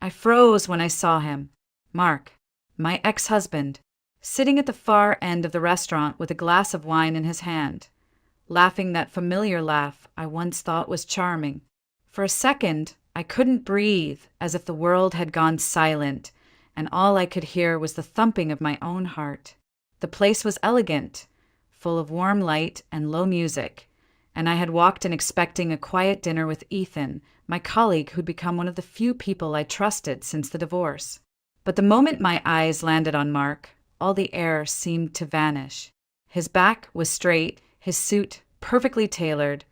I froze when I saw him. Mark, my ex-husband, sitting at the far end of the restaurant with a glass of wine in his hand, laughing that familiar laugh I once thought was charming. For a second, I couldn't breathe, as if the world had gone silent, and all I could hear was the thumping of my own heart. The place was elegant, full of warm light and low music, and I had walked in expecting a quiet dinner with Ethan, my colleague who'd become one of the few people I trusted since the divorce. But the moment my eyes landed on Mark, all the air seemed to vanish. His back was straight, his suit perfectly tailored,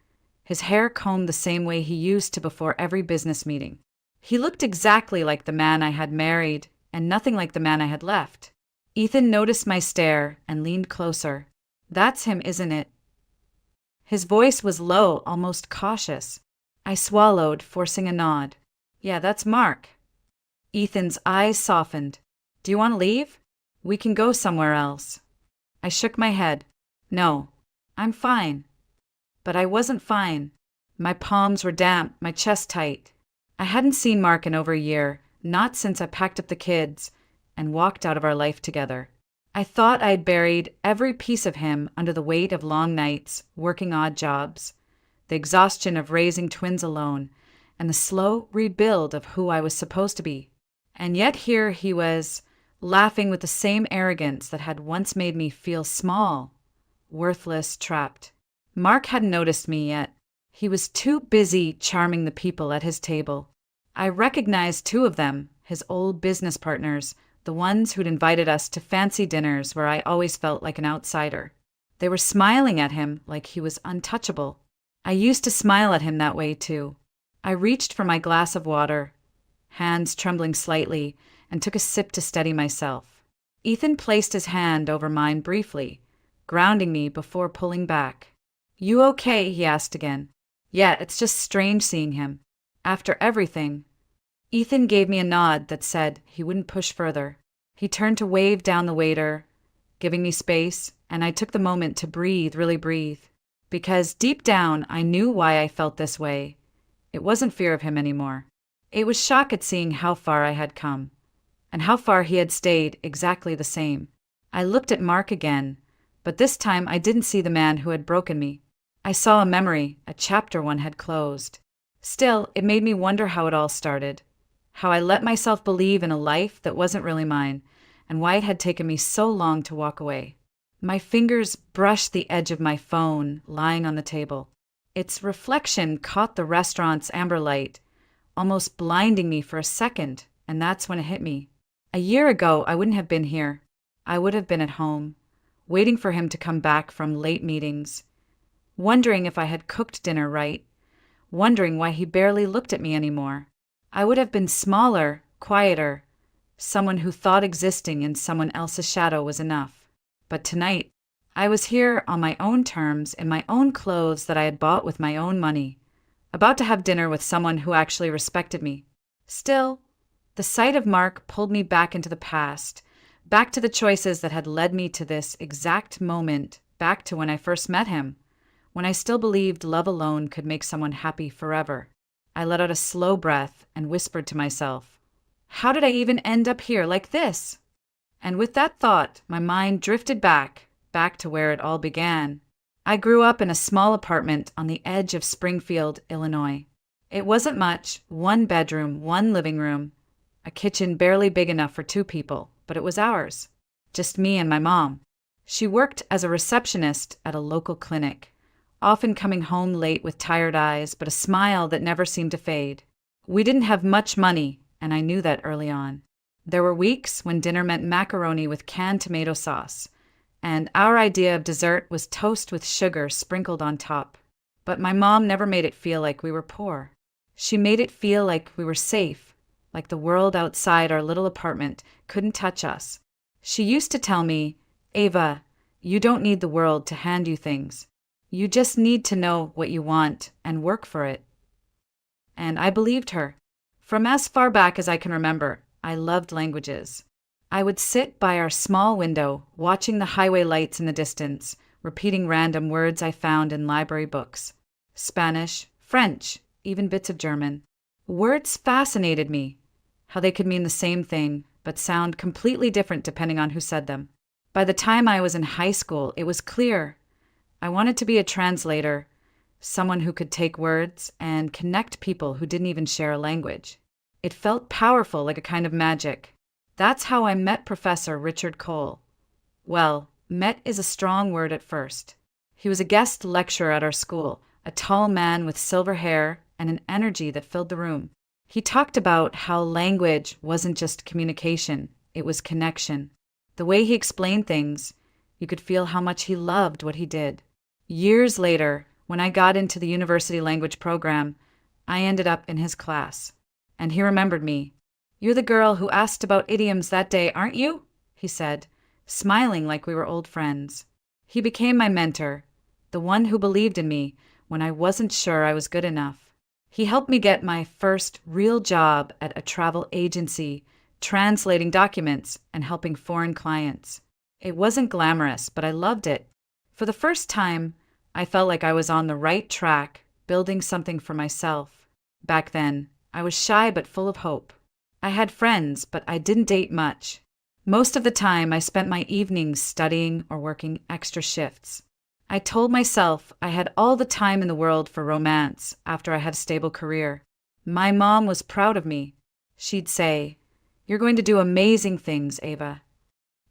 his hair combed the same way he used to before every business meeting. He looked exactly like the man I had married, and nothing like the man I had left. Ethan noticed my stare and leaned closer. "That's him, isn't it?" His voice was low, almost cautious. I swallowed, forcing a nod. "Yeah, that's Mark." Ethan's eyes softened. "Do you want to leave? We can go somewhere else." I shook my head. "No, I'm fine." But I wasn't fine. My palms were damp, my chest tight. I hadn't seen Mark in over a year, not since I packed up the kids and walked out of our life together. I thought I had buried every piece of him under the weight of long nights, working odd jobs, the exhaustion of raising twins alone, and the slow rebuild of who I was supposed to be. And yet here he was, laughing with the same arrogance that had once made me feel small, worthless, trapped. Mark hadn't noticed me yet. He was too busy charming the people at his table. I recognized two of them, his old business partners, the ones who'd invited us to fancy dinners where I always felt like an outsider. They were smiling at him like he was untouchable. I used to smile at him that way too. I reached for my glass of water, hands trembling slightly, and took a sip to steady myself. Ethan placed his hand over mine briefly, grounding me before pulling back. "You okay?" he asked again. "Yeah, it's just strange seeing him. After everything." Ethan gave me a nod that said he wouldn't push further. He turned to wave down the waiter, giving me space, and I took the moment to breathe, really breathe. Because deep down, I knew why I felt this way. It wasn't fear of him anymore. It was shock at seeing how far I had come, and how far he had stayed exactly the same. I looked at Mark again, but this time I didn't see the man who had broken me. I saw a memory, a chapter one had closed. Still, it made me wonder how it all started, how I let myself believe in a life that wasn't really mine, and why it had taken me so long to walk away. My fingers brushed the edge of my phone lying on the table. Its reflection caught the restaurant's amber light, almost blinding me for a second, and that's when it hit me. A year ago, I wouldn't have been here. I would have been at home, waiting for him to come back from late meetings, wondering if I had cooked dinner right, wondering why he barely looked at me anymore. I would have been smaller, quieter, someone who thought existing in someone else's shadow was enough. But tonight, I was here on my own terms, in my own clothes that I had bought with my own money, about to have dinner with someone who actually respected me. Still, the sight of Mark pulled me back into the past, back to the choices that had led me to this exact moment, back to when I first met him, when I still believed love alone could make someone happy forever. I let out a slow breath and whispered to myself, "How did I even end up here like this?" And with that thought, my mind drifted back to where it all began. I grew up in a small apartment on the edge of Springfield, Illinois. It wasn't much, one bedroom, one living room, a kitchen barely big enough for two people, but it was ours. Just me and my mom. She worked as a receptionist at a local clinic, often coming home late with tired eyes, but a smile that never seemed to fade. We didn't have much money, and I knew that early on. There were weeks when dinner meant macaroni with canned tomato sauce, and our idea of dessert was toast with sugar sprinkled on top. But my mom never made it feel like we were poor. She made it feel like we were safe, like the world outside our little apartment couldn't touch us. She used to tell me, "Ava, you don't need the world to hand you things. You just need to know what you want and work for it." And I believed her. From as far back as I can remember, I loved languages. I would sit by our small window, watching the highway lights in the distance, repeating random words I found in library books. Spanish, French, even bits of German. Words fascinated me. how they could mean the same thing, but sound completely different depending on who said them. By the time I was in high school, it was clear. I wanted to be a translator, someone who could take words and connect people who didn't even share a language. It felt powerful, like a kind of magic. That's how I met Professor Richard Cole. Well, met is a strong word at first. He was a guest lecturer at our school, a tall man with silver hair and an energy that filled the room. He talked about how language wasn't just communication, it was connection. The way he explained things, you could feel how much he loved what he did. Years later, when I got into the university language program, I ended up in his class. And he remembered me. "You're the girl who asked about idioms that day, aren't you?" he said, smiling like we were old friends. He became my mentor, the one who believed in me when I wasn't sure I was good enough. He helped me get my first real job at a travel agency, translating documents and helping foreign clients. It wasn't glamorous, but I loved it. For the first time, I felt like I was on the right track, building something for myself. Back then, I was shy but full of hope. I had friends, but I didn't date much. Most of the time, I spent my evenings studying or working extra shifts. I told myself I had all the time in the world for romance after I had a stable career. My mom was proud of me. She'd say, "You're going to do amazing things, Ava."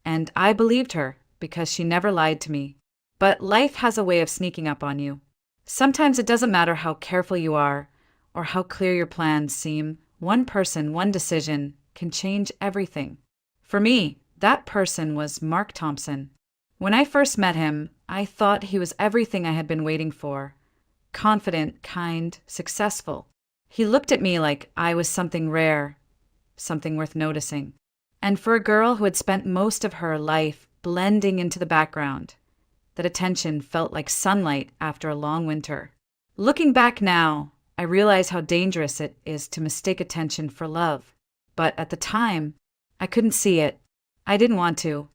And I believed her because she never lied to me. But life has a way of sneaking up on you. Sometimes it doesn't matter how careful you are or how clear your plans seem. One person, one decision can change everything. For me, that person was Mark Thompson. When I first met him, I thought he was everything I had been waiting for. Confident, kind, successful. He looked at me like I was something rare, something worth noticing. And for a girl who had spent most of her life blending into the background, that attention felt like sunlight after a long winter. Looking back now, I realize how dangerous it is to mistake attention for love. But at the time, I couldn't see it. I didn't want to.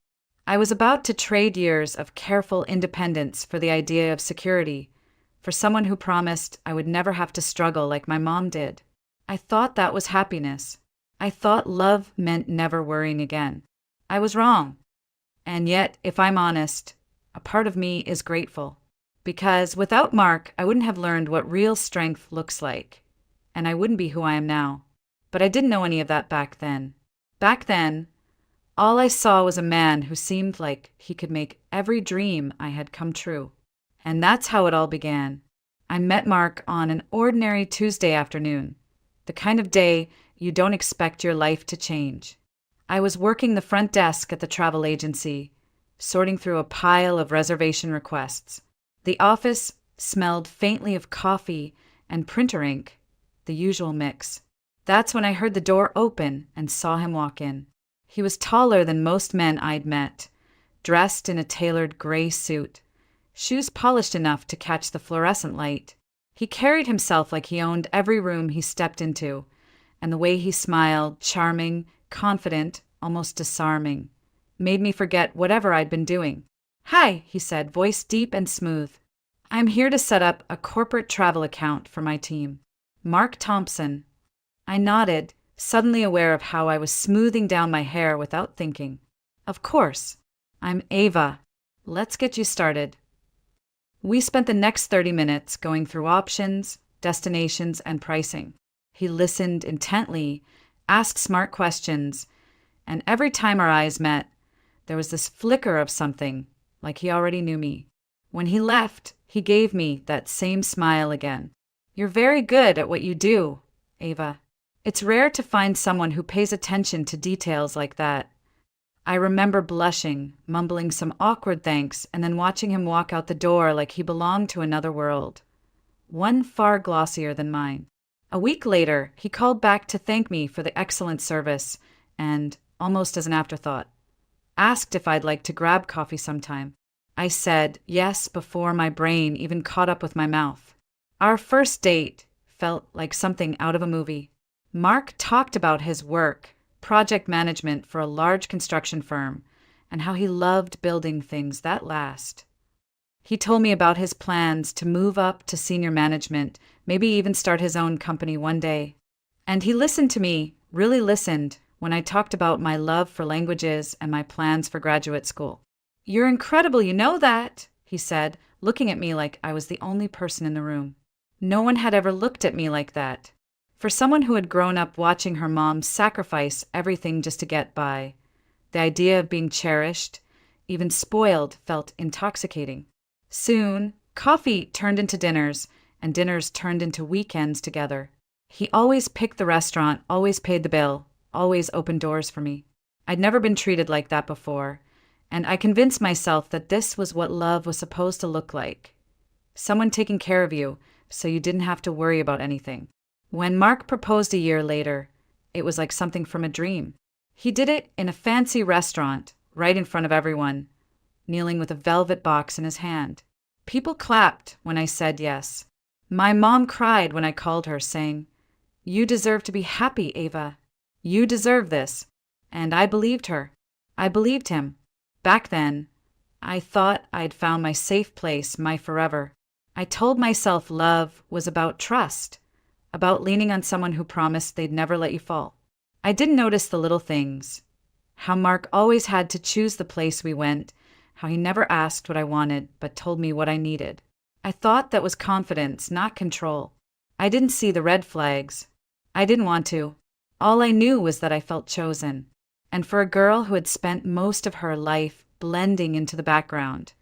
I was about to trade years of careful independence for the idea of security, for someone who promised I would never have to struggle like my mom did. I thought that was happiness. I thought love meant never worrying again. I was wrong. And yet, if I'm honest, a part of me is grateful. Because without Mark, I wouldn't have learned what real strength looks like. And I wouldn't be who I am now. But I didn't know any of that back then. Back then, all I saw was a man who seemed like he could make every dream I had come true. And that's how it all began. I met Mark on an ordinary Tuesday afternoon, the kind of day you don't expect your life to change. I was working the front desk at the travel agency, sorting through a pile of reservation requests. The office smelled faintly of coffee and printer ink, the usual mix. That's when I heard the door open and saw him walk in. He was taller than most men I'd met, dressed in a tailored gray suit, shoes polished enough to catch the fluorescent light. He carried himself like he owned every room he stepped into, and the way he smiled, charming, confident, almost disarming, made me forget whatever I'd been doing. "Hi," he said, voice deep and smooth. "I'm here to set up a corporate travel account for my team. Mark Thompson." I nodded, suddenly aware of how I was smoothing down my hair without thinking. "Of course. I'm Ava. Let's get you started." We spent the next 30 minutes going through options, destinations, and pricing. He listened intently, asked smart questions, and every time our eyes met, there was this flicker of something, like he already knew me. When he left, he gave me that same smile again. "You're very good at what you do, Ava. It's rare to find someone who pays attention to details like that." I remember blushing, mumbling some awkward thanks, and then watching him walk out the door like he belonged to another world, one far glossier than mine. A week later, he called back to thank me for the excellent service and, almost as an afterthought, asked if I'd like to grab coffee sometime. I said yes before my brain even caught up with my mouth. Our first date felt like something out of a movie. Mark talked about his work, project management for a large construction firm, and how he loved building things that last. He told me about his plans to move up to senior management, maybe even start his own company one day. And he listened to me really listened when I talked about my love for languages and my plans for graduate school. "You're incredible, you know that," he said, looking at me like I was the only person in the room. No one had ever looked at me like that. For someone who had grown up watching her mom sacrifice everything just to get by, the idea of being cherished, even spoiled, felt intoxicating. Soon, coffee turned into dinners, and dinners turned into weekends together. He always picked the restaurant, always paid the bill, always opened doors for me. I'd never been treated like that before, and I convinced myself that this was what love was supposed to look like. Someone taking care of you, so you didn't have to worry about anything. When Mark proposed a year later, it was like something from a dream. He did it in a fancy restaurant, right in front of everyone, kneeling with a velvet box in his hand. People clapped when I said yes. My mom cried when I called her, saying, "You deserve to be happy, Ava. You deserve this." And I believed her. I believed him. Back then, I thought I'd found my safe place, my forever. I told myself love was about trust, about leaning on someone who promised they'd never let you fall. I didn't notice the little things. How Mark always had to choose the place we went, how he never asked what I wanted, but told me what I needed. I thought that was confidence, not control. I didn't see the red flags. I didn't want to. All I knew was that I felt chosen. And for a girl who had spent most of her life blending into the background,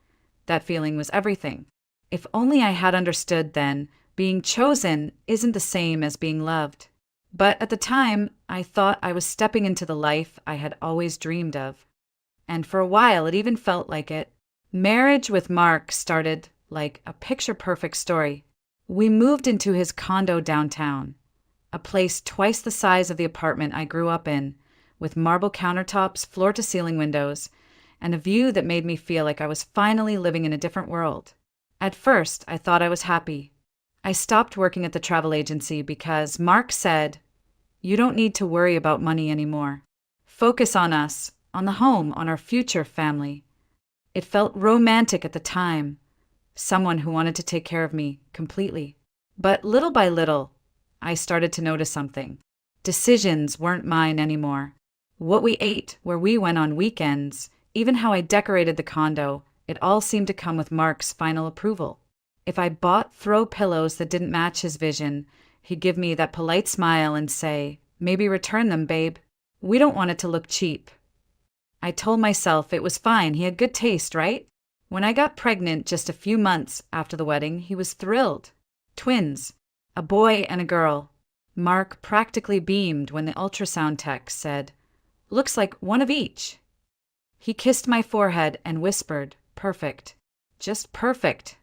that feeling was everything. If only I had understood then, being chosen isn't the same as being loved. But at the time, I thought I was stepping into the life I had always dreamed of. And for a while, it even felt like it. Marriage with Mark started like a picture-perfect story. We moved into his condo downtown, a place twice the size of the apartment I grew up in, with marble countertops, floor-to-ceiling windows, and a view that made me feel like I was finally living in a different world. At first, I thought I was happy. I stopped working at the travel agency because Mark said, "You don't need to worry about money anymore. Focus on us, on the home, on our future family." It felt romantic at the time, someone who wanted to take care of me completely. But little by little, I started to notice something. Decisions weren't mine anymore. What we ate, where we went on weekends, even how I decorated the condo, it all seemed to come with Mark's final approval. If I bought throw pillows that didn't match his vision, he'd give me that polite smile and say, "Maybe return them, babe. We don't want it to look cheap." I told myself it was fine, he had good taste, right? When I got pregnant just a few months after the wedding, he was thrilled. Twins, a boy and a girl. Mark practically beamed when the ultrasound tech said, "Looks like one of each." He kissed my forehead and whispered, "Perfect. Just perfect."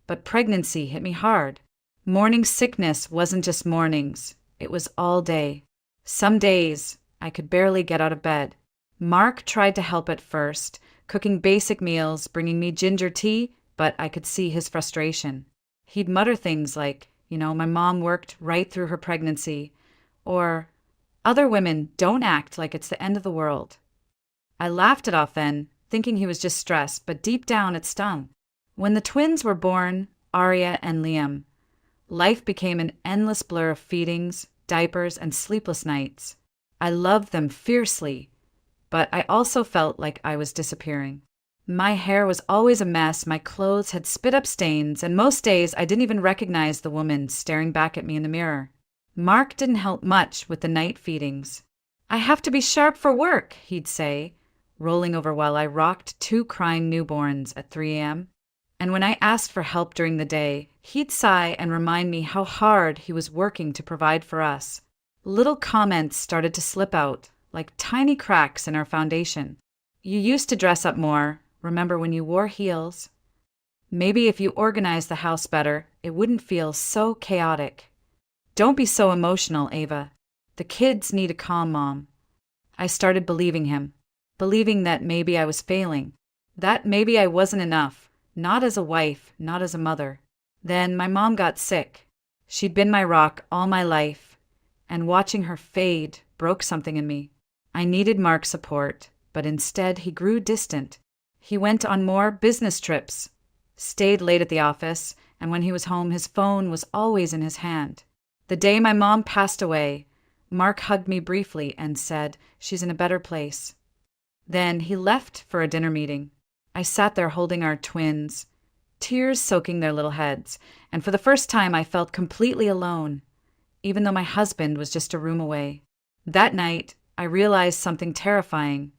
But pregnancy hit me hard. Morning sickness wasn't just mornings. It was all day. Some days, I could barely get out of bed. Mark tried to help at first, cooking basic meals, bringing me ginger tea, but I could see his frustration. He'd mutter things like, "My mom worked right through her pregnancy," or, "Other women don't act like it's the end of the world." I laughed it off then, thinking he was just stressed, but deep down it stung. When the twins were born, Aria and Liam, life became an endless blur of feedings, diapers, and sleepless nights. I loved them fiercely, but I also felt like I was disappearing. My hair was always a mess, my clothes had spit up stains, and most days I didn't even recognize the woman staring back at me in the mirror. Mark didn't help much with the night feedings. "I have to be sharp for work," he'd say, rolling over while I rocked 2 crying newborns at 3 a.m. And when I asked for help during the day, he'd sigh and remind me how hard he was working to provide for us. Little comments started to slip out, like tiny cracks in our foundation. "You used to dress up more. Remember when you wore heels? Maybe if you organized the house better, it wouldn't feel so chaotic. Don't be so emotional, Ava. The kids need a calm mom." I started believing him, believing that maybe I was failing, that maybe I wasn't enough, not as a wife, not as a mother. Then my mom got sick. She'd been my rock all my life, and watching her fade broke something in me. I needed Mark's support, but instead he grew distant. He went on more business trips, stayed late at the office, and when he was home, his phone was always in his hand. The day my mom passed away, Mark hugged me briefly and said, "She's in a better place." Then he left for a dinner meeting. I sat there holding our twins, tears soaking their little heads, and for the first time I felt completely alone, even though my husband was just a room away. That night, I realized something terrifying.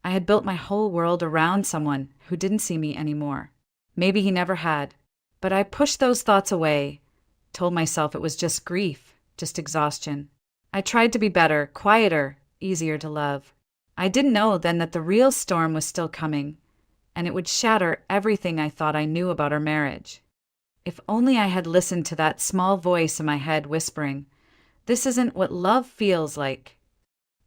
I had built my whole world around someone who didn't see me anymore. Maybe he never had, but I pushed those thoughts away, told myself it was just grief, just exhaustion. I tried to be better, quieter, easier to love. I didn't know then that the real storm was still coming, and it would shatter everything I thought I knew about our marriage. If only I had listened to that small voice in my head whispering, "This isn't what love feels like."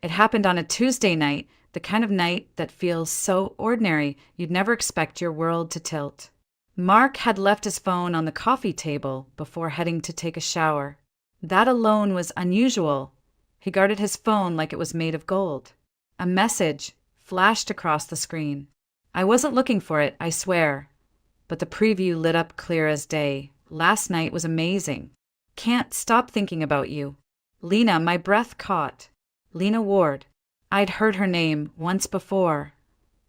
It happened on a Tuesday night, the kind of night that feels so ordinary you'd never expect your world to tilt. Mark had left his phone on the coffee table before heading to take a shower. That alone was unusual. He guarded his phone like it was made of gold. A message flashed across the screen. I wasn't looking for it, I swear. But the preview lit up clear as day. "Last night was amazing. Can't stop thinking about you. Lena," my breath caught. Lena Ward. I'd heard her name once before.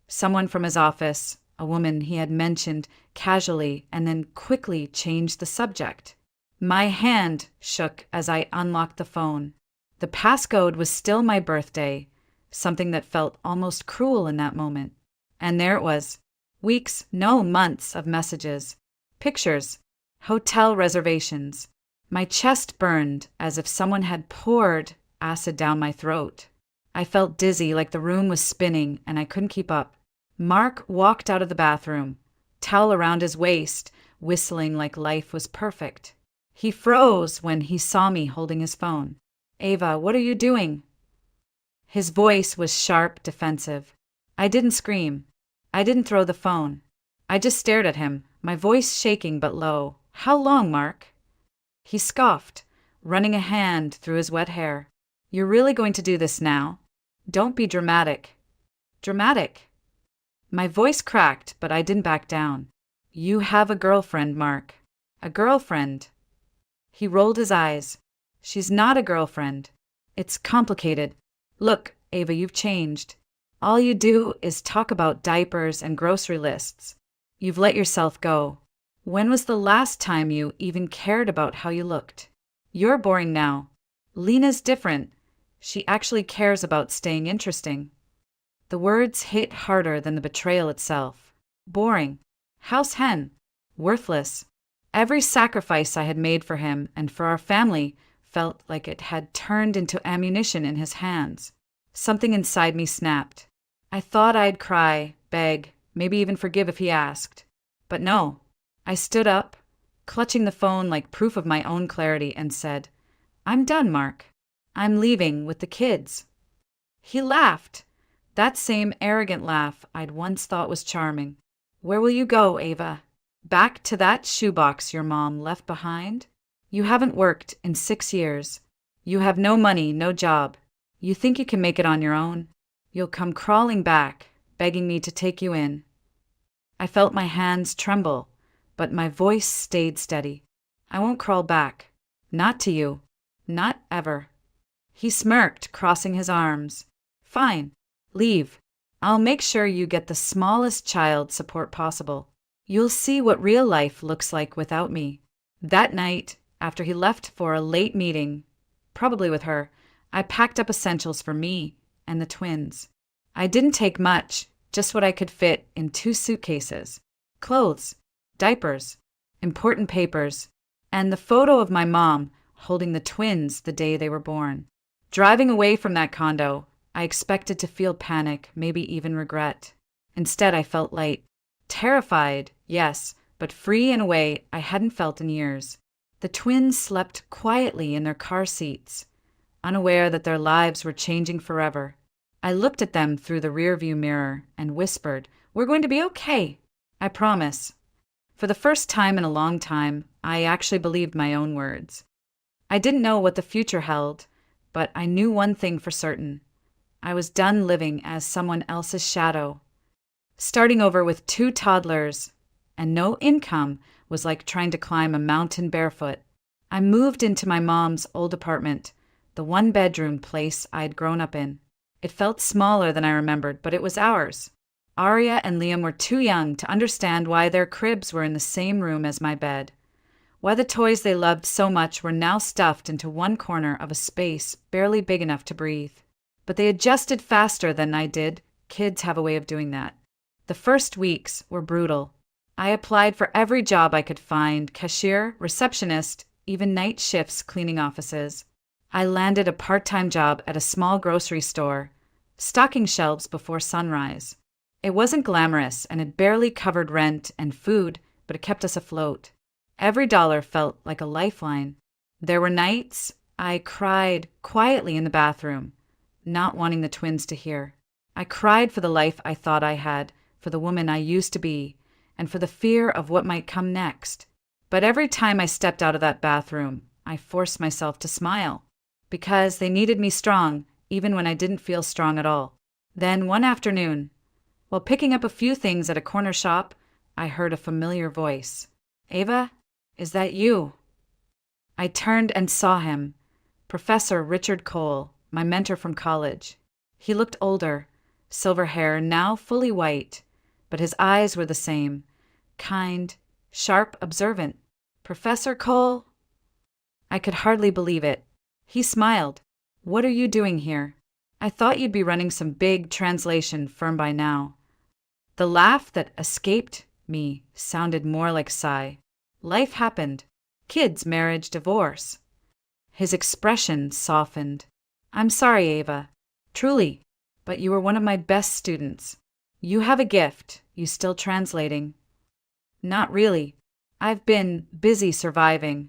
Someone from his office, a woman he had mentioned casually and then quickly changed the subject. My hand shook as I unlocked the phone. The passcode was still my birthday, something that felt almost cruel in that moment. And there it was. Weeks, no months of messages, pictures, hotel reservations. My chest burned as if someone had poured acid down my throat. I felt dizzy, like the room was spinning, and I couldn't keep up. Mark walked out of the bathroom, towel around his waist, whistling like life was perfect. He froze when he saw me holding his phone. "Ava, what are you doing?" His voice was sharp, defensive. I didn't scream. I didn't throw the phone. I just stared at him, my voice shaking but low. "How long, Mark?" He scoffed, running a hand through his wet hair. "You're really going to do this now? Don't be dramatic." Dramatic? My voice cracked, but I didn't back down. "You have a girlfriend, Mark. A girlfriend." He rolled his eyes. "She's not a girlfriend. It's complicated. Look, Ava, you've changed. All you do is talk about diapers and grocery lists. You've let yourself go. When was the last time you even cared about how you looked? You're boring now. Lena's different. She actually cares about staying interesting." The words hit harder than the betrayal itself. Boring. House hen. Worthless. Every sacrifice I had made for him and for our family felt like it had turned into ammunition in his hands. Something inside me snapped. I thought I'd cry, beg, maybe even forgive if he asked. But no. I stood up, clutching the phone like proof of my own clarity, and said, "I'm done, Mark. I'm leaving with the kids." He laughed. That same arrogant laugh I'd once thought was charming. "Where will you go, Ava? Back to that shoebox your mom left behind? You haven't worked in 6 years. You have no money, no job. You think you can make it on your own? You'll come crawling back, begging me to take you in." I felt my hands tremble, but my voice stayed steady. "I won't crawl back. Not to you. Not ever." He smirked, crossing his arms. "Fine. Leave. I'll make sure you get the smallest child support possible. You'll see what real life looks like without me." That night, after he left for a late meeting, probably with her, I packed up essentials for me and the twins. I didn't take much, just what I could fit in 2 suitcases. Clothes, diapers, important papers, and the photo of my mom holding the twins the day they were born. Driving away from that condo, I expected to feel panic, maybe even regret. Instead, I felt light. Terrified, yes, but free in a way I hadn't felt in years. The twins slept quietly in their car seats, unaware that their lives were changing forever. I looked at them through the rearview mirror and whispered, "We're going to be okay. I promise." For the first time in a long time, I actually believed my own words. I didn't know what the future held, but I knew one thing for certain. I was done living as someone else's shadow. Starting over with 2 toddlers and no income was like trying to climb a mountain barefoot. I moved into my mom's old apartment, the one-bedroom place I'd grown up in. It felt smaller than I remembered, but it was ours. Arya and Liam were too young to understand why their cribs were in the same room as my bed, why the toys they loved so much were now stuffed into one corner of a space barely big enough to breathe. But they adjusted faster than I did. Kids have a way of doing that. The first weeks were brutal. I applied for every job I could find: cashier, receptionist, even night shifts cleaning offices. I landed a part-time job at a small grocery store, stocking shelves before sunrise. It wasn't glamorous, and it barely covered rent and food, but it kept us afloat. Every dollar felt like a lifeline. There were nights I cried quietly in the bathroom, not wanting the twins to hear. I cried for the life I thought I had, for the woman I used to be, and for the fear of what might come next. But every time I stepped out of that bathroom, I forced myself to smile, because they needed me strong, even when I didn't feel strong at all. Then one afternoon, while picking up a few things at a corner shop, I heard a familiar voice. "Ava, is that you?" I turned and saw him, Professor Richard Cole, my mentor from college. He looked older, silver hair now fully white, but his eyes were the same, kind, sharp, observant. "Professor Cole?" I could hardly believe it. He smiled. "What are you doing here? I thought you'd be running some big translation firm by now." The laugh that escaped me sounded more like a sigh. Life happened. Kids, marriage, divorce. His expression softened. "I'm sorry, Ava. Truly. But you were one of my best students. You have a gift. You still translating?" "Not really. I've been busy surviving."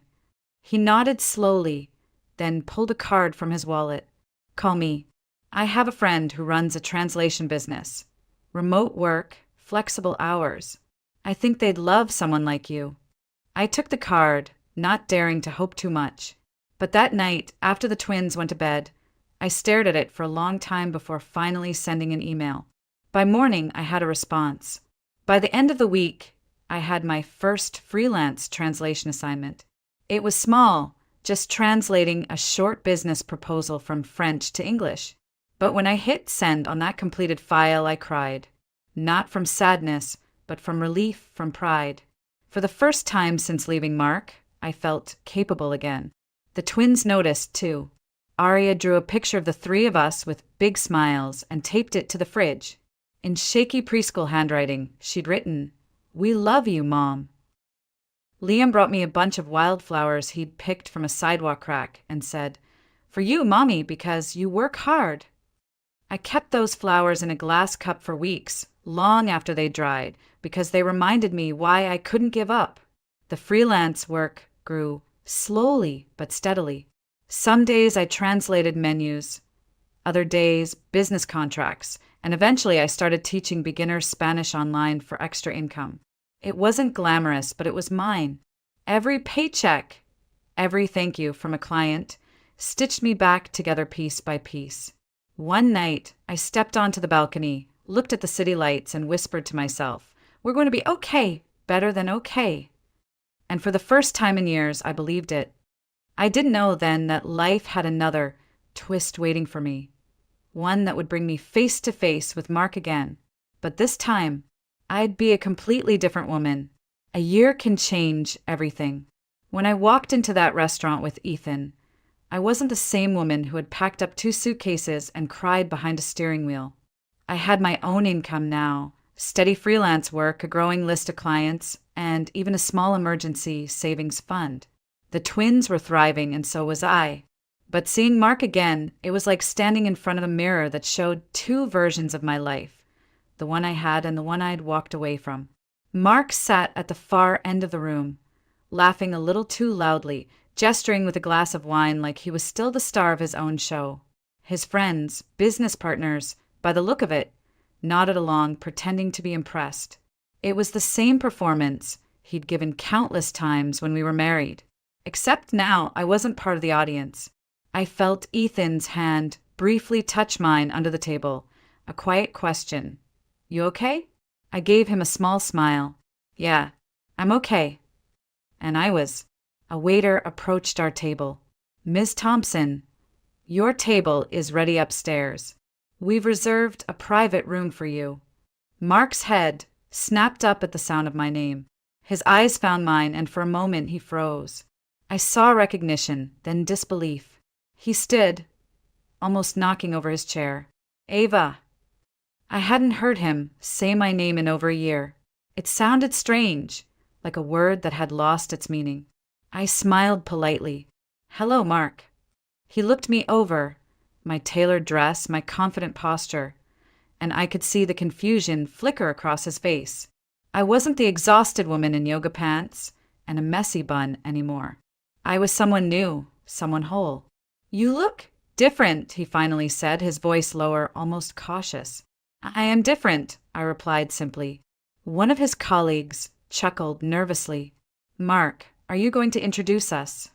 He nodded slowly, then pulled a card from his wallet. "Call me. I have a friend who runs a translation business. Remote work, flexible hours. I think they'd love someone like you." I took the card, not daring to hope too much. But that night, after the twins went to bed, I stared at it for a long time before finally sending an email. By morning, I had a response. By the end of the week, I had my first freelance translation assignment. It was small, just translating a short business proposal from French to English. But when I hit send on that completed file, I cried. Not from sadness, but from relief, from pride. For the first time since leaving Mark, I felt capable again. The twins noticed, too. Arya drew a picture of the three of us with big smiles and taped it to the fridge. In shaky preschool handwriting, she'd written, "We love you, Mom." Liam brought me a bunch of wildflowers he'd picked from a sidewalk crack and said, "For you, Mommy, because you work hard." I kept those flowers in a glass cup for weeks, long after they dried, because they reminded me why I couldn't give up. The freelance work grew slowly but steadily. Some days I translated menus, other days business contracts, and eventually I started teaching beginner Spanish online for extra income. It wasn't glamorous, but it was mine. Every paycheck, every thank you from a client, stitched me back together piece by piece. One night, I stepped onto the balcony, looked at the city lights, and whispered to myself, "We're going to be okay, better than okay." And for the first time in years, I believed it. I didn't know then that life had another twist waiting for me, one that would bring me face to face with Mark again. But this time, I'd be a completely different woman. A year can change everything. When I walked into that restaurant with Ethan, I wasn't the same woman who had packed up 2 suitcases and cried behind a steering wheel. I had my own income now, steady freelance work, a growing list of clients, and even a small emergency savings fund. The twins were thriving, and so was I. But seeing Mark again, it was like standing in front of a mirror that showed 2 versions of my life, the one I had and the one I'd walked away from. Mark sat at the far end of the room, laughing a little too loudly, gesturing with a glass of wine like he was still the star of his own show. His friends, business partners, by the look of it, nodded along, pretending to be impressed. It was the same performance he'd given countless times when we were married. Except now, I wasn't part of the audience. I felt Ethan's hand briefly touch mine under the table. A quiet question. "You okay?" I gave him a small smile. "Yeah, I'm okay." And I was. A waiter approached our table. "Ms. Thompson, Your table is ready upstairs. We've reserved a private room for you." Mark's head snapped up at the sound of my name. His eyes found mine, and for a moment he froze. I saw recognition, then disbelief. He stood, almost knocking over his chair. "Ava." I hadn't heard him say my name in over a year. It sounded strange, like a word that had lost its meaning. I smiled politely. "Hello, Mark." He looked me over, my tailored dress, my confident posture, and I could see the confusion flicker across his face. I wasn't the exhausted woman in yoga pants and a messy bun anymore. I was someone new, someone whole. "You look different," he finally said, his voice lower, almost cautious. "I am different," I replied simply. One of his colleagues chuckled nervously. "Mark, are you going to introduce us?"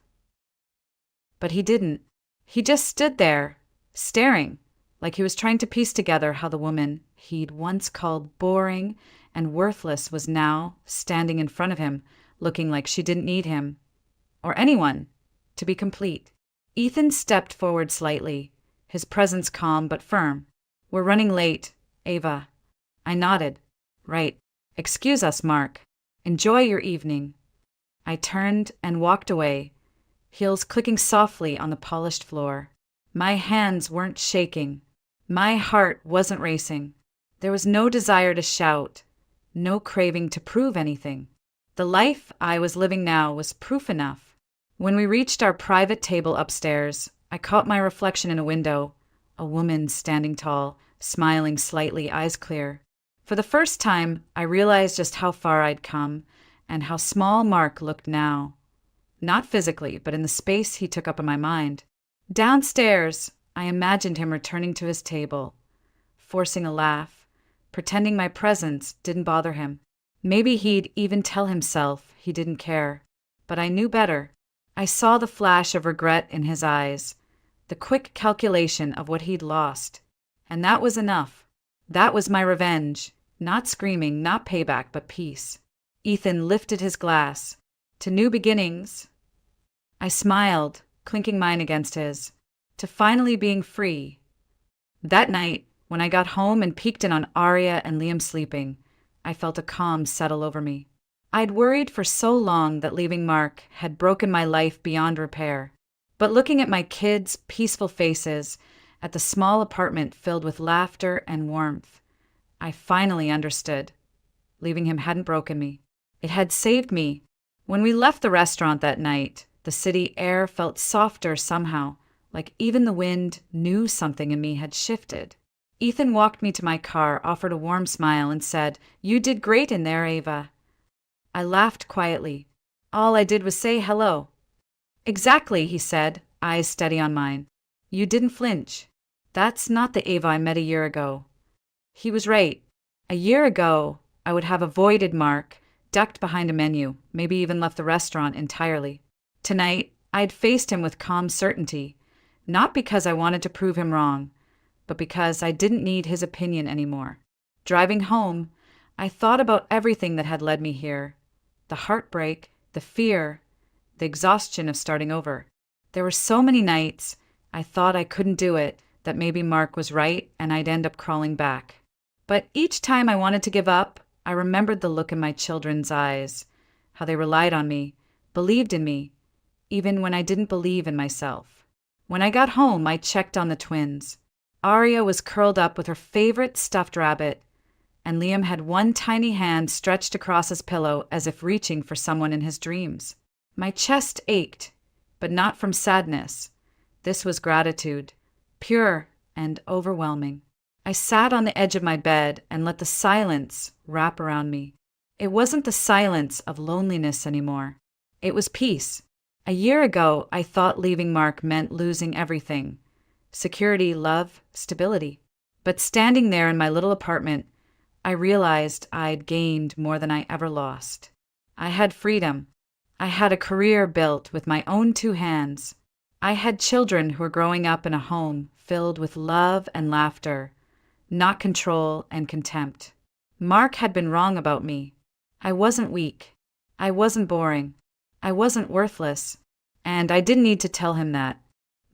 But he didn't. He just stood there, staring, like he was trying to piece together how the woman he'd once called boring and worthless was now standing in front of him, looking like she didn't need him, or anyone, to be complete. Ethan stepped forward slightly, his presence calm but firm. "We're running late, Ava." I nodded. "Right. Excuse us, Mark. Enjoy your evening." I turned and walked away, heels clicking softly on the polished floor. My hands weren't shaking. My heart wasn't racing. There was no desire to shout, no craving to prove anything. The life I was living now was proof enough. When we reached our private table upstairs, I caught my reflection in a window, a woman standing tall, smiling slightly, eyes clear. For the first time, I realized just how far I'd come and how small Mark looked now. Not physically, but in the space he took up in my mind. Downstairs, I imagined him returning to his table, forcing a laugh, pretending my presence didn't bother him. Maybe he'd even tell himself he didn't care. But I knew better. I saw the flash of regret in his eyes, the quick calculation of what he'd lost. And that was enough. That was my revenge. Not screaming, not payback, but peace. Ethan lifted his glass. "To new beginnings." I smiled, clinking mine against his. "To finally being free." That night, when I got home and peeked in on Arya and Liam sleeping, I felt a calm settle over me. I'd worried for so long that leaving Mark had broken my life beyond repair. But looking at my kids' peaceful faces, at the small apartment filled with laughter and warmth, I finally understood. Leaving him hadn't broken me. It had saved me. When we left the restaurant that night, the city air felt softer somehow, like even the wind knew something in me had shifted. Ethan walked me to my car, offered a warm smile, and said, "You did great in there, Ava." I laughed quietly. All I did was say hello. "Exactly," he said, eyes steady on mine. "You didn't flinch. That's not the Ava I met a year ago." He was right. A year ago, I would have avoided Mark, ducked behind a menu, maybe even left the restaurant entirely. Tonight, I'd faced him with calm certainty, not because I wanted to prove him wrong, but because I didn't need his opinion anymore. Driving home, I thought about everything that had led me here. The heartbreak, the fear, the exhaustion of starting over. There were so many nights I thought I couldn't do it, that maybe Mark was right and I'd end up crawling back. But each time I wanted to give up, I remembered the look in my children's eyes, how they relied on me, believed in me, even when I didn't believe in myself. When I got home, I checked on the twins. Arya was curled up with her favorite stuffed rabbit, and Liam had one tiny hand stretched across his pillow as if reaching for someone in his dreams. My chest ached, but not from sadness. This was gratitude, pure and overwhelming. I sat on the edge of my bed and let the silence wrap around me. It wasn't the silence of loneliness anymore. It was peace. A year ago, I thought leaving Mark meant losing everything. Security, love, stability. But standing there in my little apartment, I realized I'd gained more than I ever lost. I had freedom. I had a career built with my own two hands. I had children who were growing up in a home filled with love and laughter, not control and contempt. Mark had been wrong about me. I wasn't weak. I wasn't boring. I wasn't worthless. And I didn't need to tell him that.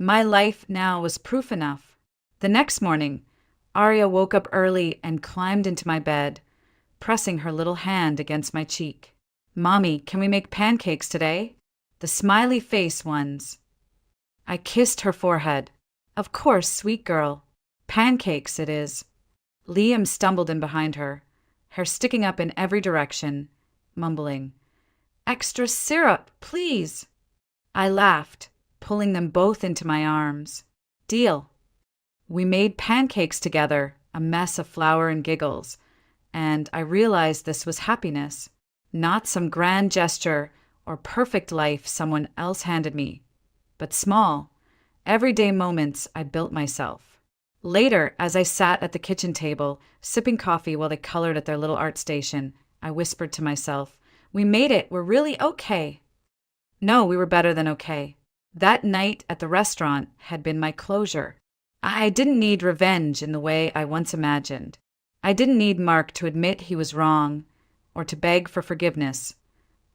My life now was proof enough. The next morning, Arya woke up early and climbed into my bed, pressing her little hand against my cheek. "Mommy, can we make pancakes today?" The smiley face ones. I kissed her forehead. "Of course, sweet girl. Pancakes it is." Liam stumbled in behind her, hair sticking up in every direction, mumbling, "Extra syrup, please." I laughed, pulling them both into my arms. Deal. We made pancakes together, a mess of flour and giggles, and I realized this was happiness, not some grand gesture or perfect life someone else handed me, but small, everyday moments I built myself. Later, as I sat at the kitchen table, sipping coffee while they colored at their little art station, I whispered to myself, "We made it, we're really okay." No, we were better than okay. That night at the restaurant had been my closure. I didn't need revenge in the way I once imagined. I didn't need Mark to admit he was wrong, or to beg for forgiveness,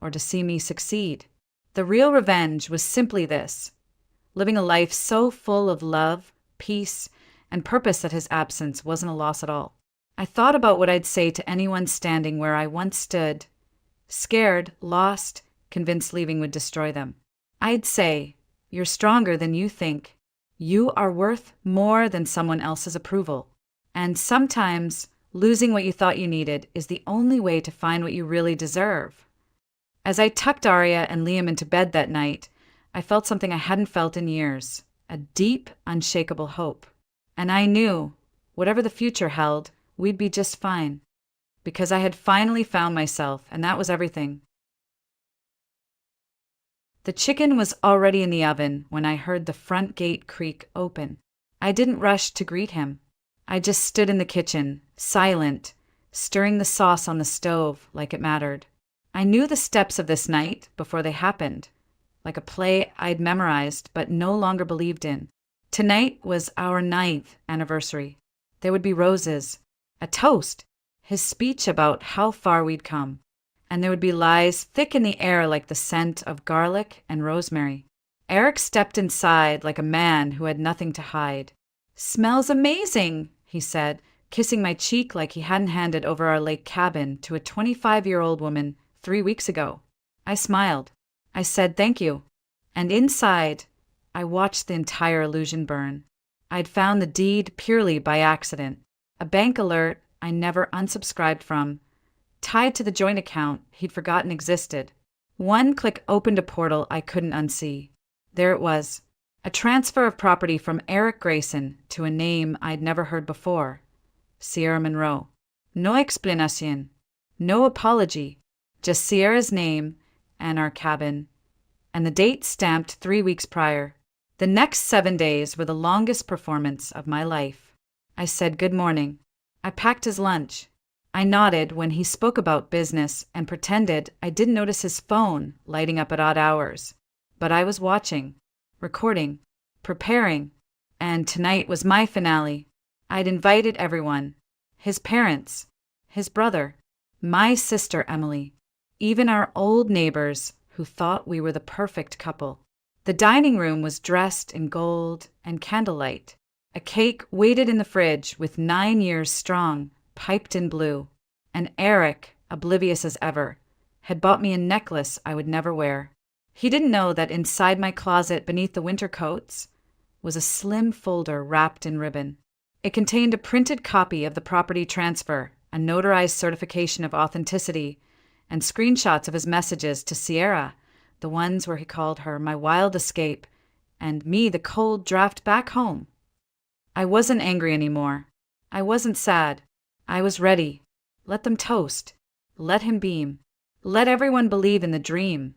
or to see me succeed. The real revenge was simply this: living a life so full of love, peace, and purpose that his absence wasn't a loss at all. I thought about what I'd say to anyone standing where I once stood, scared, lost, convinced leaving would destroy them. I'd say, "You're stronger than you think. You are worth more than someone else's approval. And sometimes losing what you thought you needed is the only way to find what you really deserve." As I tucked Arya and Liam into bed that night, I felt something I hadn't felt in years, a deep, unshakable hope. And I knew, whatever the future held, we'd be just fine. Because I had finally found myself, and that was everything. The chicken was already in the oven when I heard the front gate creak open. I didn't rush to greet him. I just stood in the kitchen, silent, stirring the sauce on the stove like it mattered. I knew the steps of this night before they happened, like a play I'd memorized but no longer believed in. Tonight was our 9th anniversary. There would be roses, a toast, his speech about how far we'd come, and there would be lies thick in the air like the scent of garlic and rosemary. Eric stepped inside like a man who had nothing to hide. "Smells amazing," he said, kissing my cheek like he hadn't handed over our lake cabin to a 25-year-old woman 3 weeks ago. I smiled. I said thank you. And inside, I watched the entire illusion burn. I'd found the deed purely by accident, a bank alert I never unsubscribed from, tied to the joint account he'd forgotten existed. One click opened a portal I couldn't unsee. There it was, a transfer of property from Eric Grayson to a name I'd never heard before, Sierra Monroe. No explanation, no apology, just Sierra's name and our cabin, and the date stamped 3 weeks prior. The next 7 days were the longest performance of my life. I said good morning. I packed his lunch. I nodded when he spoke about business and pretended I didn't notice his phone lighting up at odd hours. But I was watching, recording, preparing, and tonight was my finale. I'd invited everyone, his parents, his brother, my sister Emily, even our old neighbors who thought we were the perfect couple. The dining room was dressed in gold and candlelight. A cake waited in the fridge with 9 years strong, piped in blue. And Eric, oblivious as ever, had bought me a necklace I would never wear. He didn't know that inside my closet beneath the winter coats was a slim folder wrapped in ribbon. It contained a printed copy of the property transfer, a notarized certification of authenticity, and screenshots of his messages to Sierra, the ones where he called her my wild escape, and me the cold draft back home. I wasn't angry anymore. I wasn't sad. I was ready. Let them toast. Let him beam. Let everyone believe in the dream.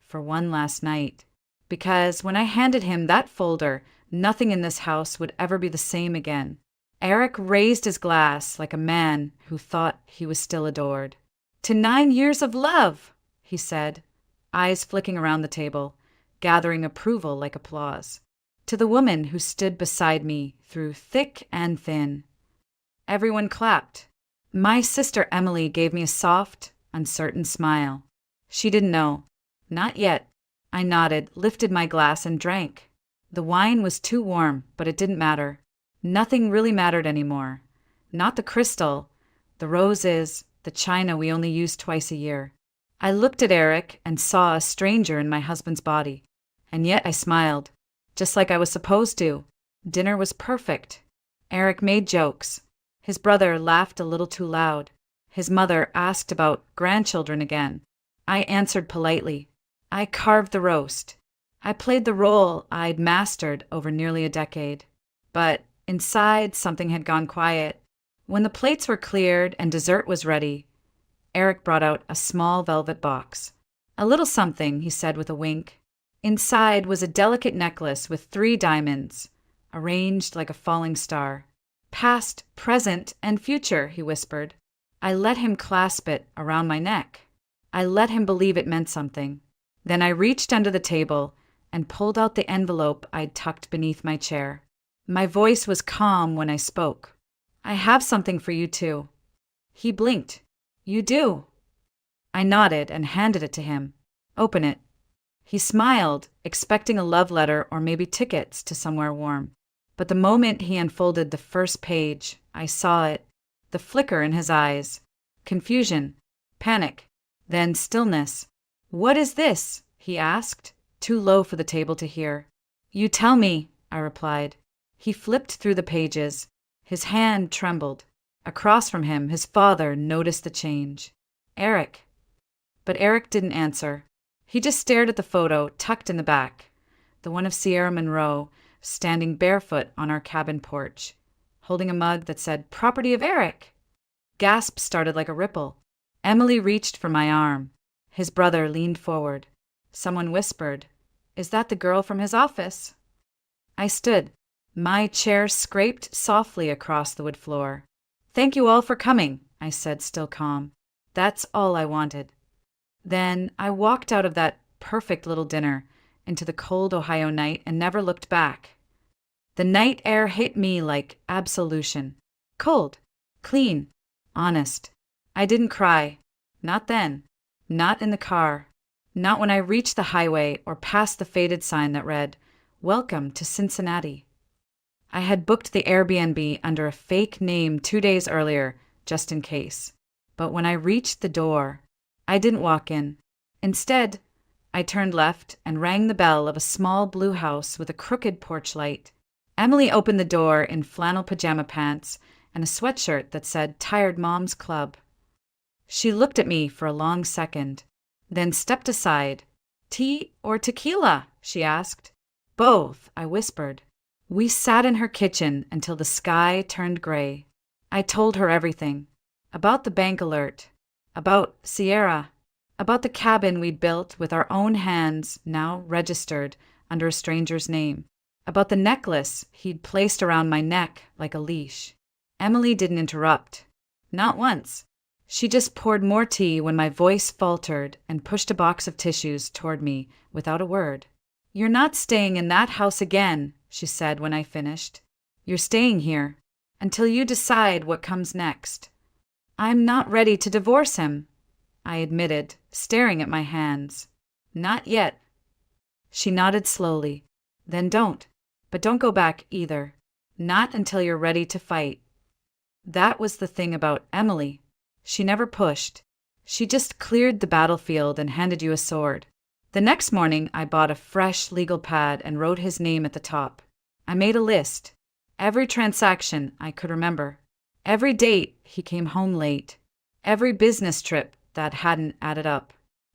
For one last night. Because when I handed him that folder, nothing in this house would ever be the same again. Eric raised his glass like a man who thought he was still adored. "To 9 years of love," he said, eyes flicking around the table, gathering approval like applause. "To the woman who stood beside me through thick and thin." Everyone clapped. My sister Emily gave me a soft, uncertain smile. She didn't know. Not yet. I nodded, lifted my glass, and drank. The wine was too warm, but it didn't matter. Nothing really mattered anymore. Not the crystal, the roses, the china we only use twice a year. I looked at Eric and saw a stranger in my husband's body. And yet I smiled, just like I was supposed to. Dinner was perfect. Eric made jokes. His brother laughed a little too loud. His mother asked about grandchildren again. I answered politely. I carved the roast. I played the role I'd mastered over nearly a decade. But inside, something had gone quiet. When the plates were cleared and dessert was ready, Eric brought out a small velvet box. A little something, he said with a wink. Inside was a delicate necklace with 3 diamonds, arranged like a falling star. Past, present, and future, he whispered. I let him clasp it around my neck. I let him believe it meant something. Then I reached under the table and pulled out the envelope I'd tucked beneath my chair. My voice was calm when I spoke. I have something for you, too. He blinked. You do? I nodded and handed it to him. Open it. He smiled, expecting a love letter or maybe tickets to somewhere warm. But the moment he unfolded the first page, I saw it. The flicker in his eyes. Confusion. Panic. Then stillness. What is this? He asked, too low for the table to hear. You tell me, I replied. He flipped through the pages. His hand trembled. Across from him, his father noticed the change. Eric. But Eric didn't answer. He just stared at the photo tucked in the back, the one of Sierra Monroe, standing barefoot on our cabin porch, holding a mug that said, Property of Eric. Gasps started like a ripple. Emily reached for my arm. His brother leaned forward. Someone whispered, Is that the girl from his office? I stood. My chair scraped softly across the wood floor. Thank you all for coming, I said, still calm. That's all I wanted. Then I walked out of that perfect little dinner into the cold Ohio night and never looked back. The night air hit me like absolution. Cold, clean, honest. I didn't cry. Not then. Not in the car. Not when I reached the highway or passed the faded sign that read, Welcome to Cincinnati. I had booked the Airbnb under a fake name 2 days earlier, just in case. But when I reached the door, I didn't walk in. Instead, I turned left and rang the bell of a small blue house with a crooked porch light. Emily opened the door in flannel pajama pants and a sweatshirt that said Tired Mom's Club. She looked at me for a long second, then stepped aside. Tea or tequila? She asked. Both, I whispered. We sat in her kitchen until the sky turned gray. I told her everything. About the bank alert. About Sierra. About the cabin we'd built with our own hands, now registered under a stranger's name. About the necklace he'd placed around my neck like a leash. Emily didn't interrupt. Not once. She just poured more tea when my voice faltered and pushed a box of tissues toward me without a word. You're not staying in that house again, she said when I finished. You're staying here until you decide what comes next. I'm not ready to divorce him, I admitted, staring at my hands. Not yet. She nodded slowly. Then don't. But don't go back either. Not until you're ready to fight. That was the thing about Emily. She never pushed. She just cleared the battlefield and handed you a sword. The next morning, I bought a fresh legal pad and wrote his name at the top. I made a list. Every transaction I could remember. Every date he came home late. Every business trip that hadn't added up.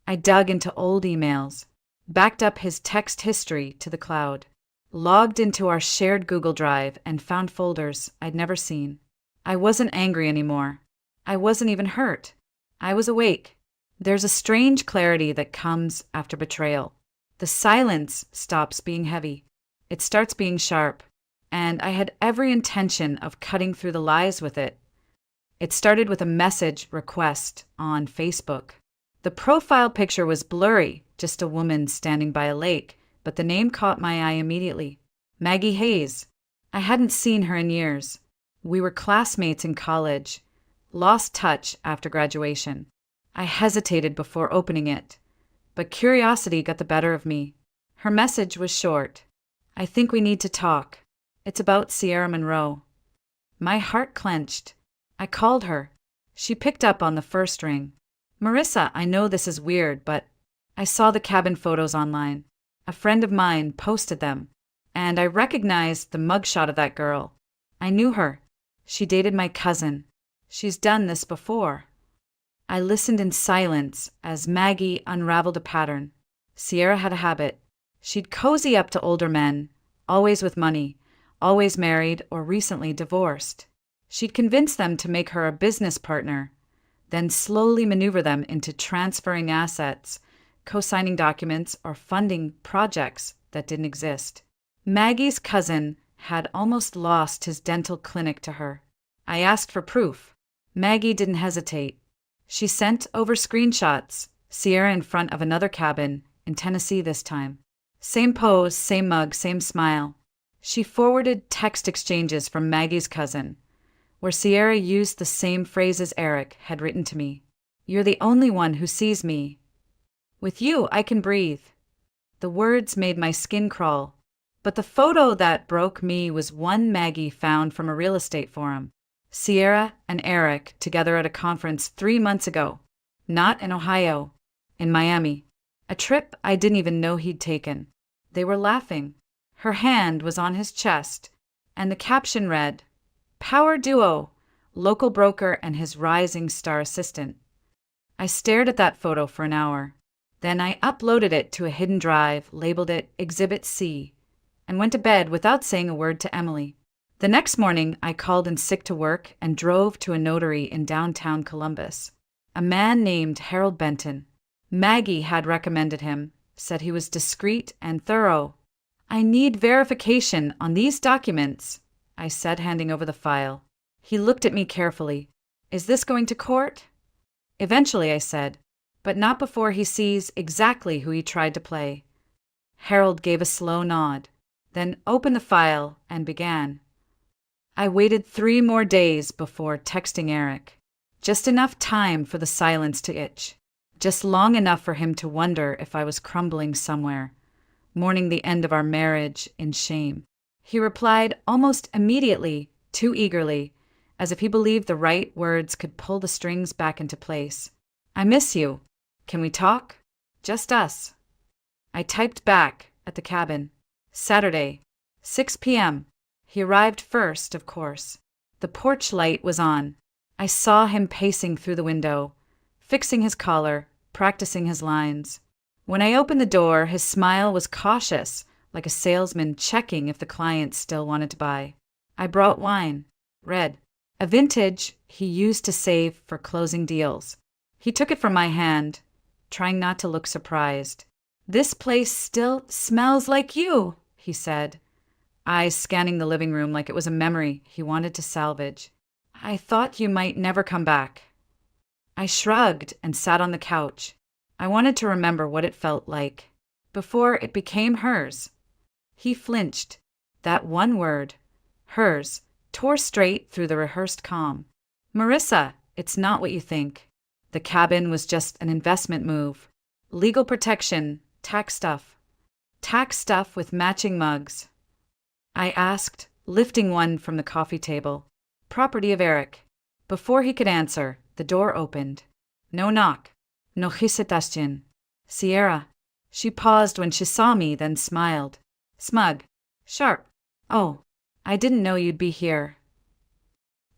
I dug into old emails, backed up his text history to the cloud, logged into our shared Google Drive and found folders I'd never seen. I wasn't angry anymore. I wasn't even hurt. I was awake. There's a strange clarity that comes after betrayal. The silence stops being heavy. It starts being sharp, and I had every intention of cutting through the lies with it. It started with a message request on Facebook. The profile picture was blurry, just a woman standing by a lake, but the name caught my eye immediately. Maggie Hayes. I hadn't seen her in years. We were classmates in college. Lost touch after graduation. I hesitated before opening it, but curiosity got the better of me. Her message was short. I think we need to talk. It's about Sierra Monroe. My heart clenched. I called her. She picked up on the first ring. Marissa, I know this is weird, but I saw the cabin photos online. A friend of mine posted them, and I recognized the mugshot of that girl. I knew her. She dated my cousin. She's done this before. I listened in silence as Maggie unraveled a pattern. Sierra had a habit. She'd cozy up to older men, always with money, always married or recently divorced. She'd convince them to make her a business partner, then slowly maneuver them into transferring assets, co-signing documents, or funding projects that didn't exist. Maggie's cousin had almost lost his dental clinic to her. I asked for proof. Maggie didn't hesitate. She sent over screenshots, Sierra in front of another cabin, in Tennessee this time. Same pose, same mug, same smile. She forwarded text exchanges from Maggie's cousin, where Sierra used the same phrases Eric had written to me. You're the only one who sees me. With you, I can breathe. The words made my skin crawl. But the photo that broke me was one Maggie found from a real estate forum. Sierra and Eric together at a conference 3 months ago. Not in Ohio, in Miami. A trip I didn't even know he'd taken. They were laughing. Her hand was on his chest, and the caption read, Power Duo, local broker and his rising star assistant. I stared at that photo for an hour. Then I uploaded it to a hidden drive, labeled it Exhibit C, and went to bed without saying a word to Emily. The next morning, I called in sick to work and drove to a notary in downtown Columbus. A man named Harold Benton. Maggie had recommended him, said he was discreet and thorough. I need verification on these documents, I said, handing over the file. He looked at me carefully. Is this going to court? Eventually, I said, but not before he sees exactly who he tried to play. Harold gave a slow nod, then opened the file and began. I waited 3 more days before texting Eric. Just enough time for the silence to itch. Just long enough for him to wonder if I was crumbling somewhere, mourning the end of our marriage in shame. He replied almost immediately, too eagerly, as if he believed the right words could pull the strings back into place. I miss you. Can we talk? Just us. I typed back at the cabin. Saturday, 6 p.m. He arrived first, of course. The porch light was on. I saw him pacing through the window, fixing his collar, practicing his lines. When I opened the door, his smile was cautious, like a salesman checking if the client still wanted to buy. I brought wine, red, a vintage he used to save for closing deals. He took it from my hand, trying not to look surprised. This place still smells like you, he said, eyes scanning the living room like it was a memory he wanted to salvage. I thought you might never come back. I shrugged and sat on the couch. I wanted to remember what it felt like before it became hers. He flinched. That one word, hers, tore straight through the rehearsed calm. Marissa, it's not what you think. The cabin was just an investment move. Legal protection, tax stuff. Tax stuff with matching mugs. I asked, lifting one from the coffee table. Property of Eric. Before he could answer, the door opened. No knock. No hesitation. Sierra. She paused when she saw me, then smiled. Smug. Sharp. Oh, I didn't know you'd be here.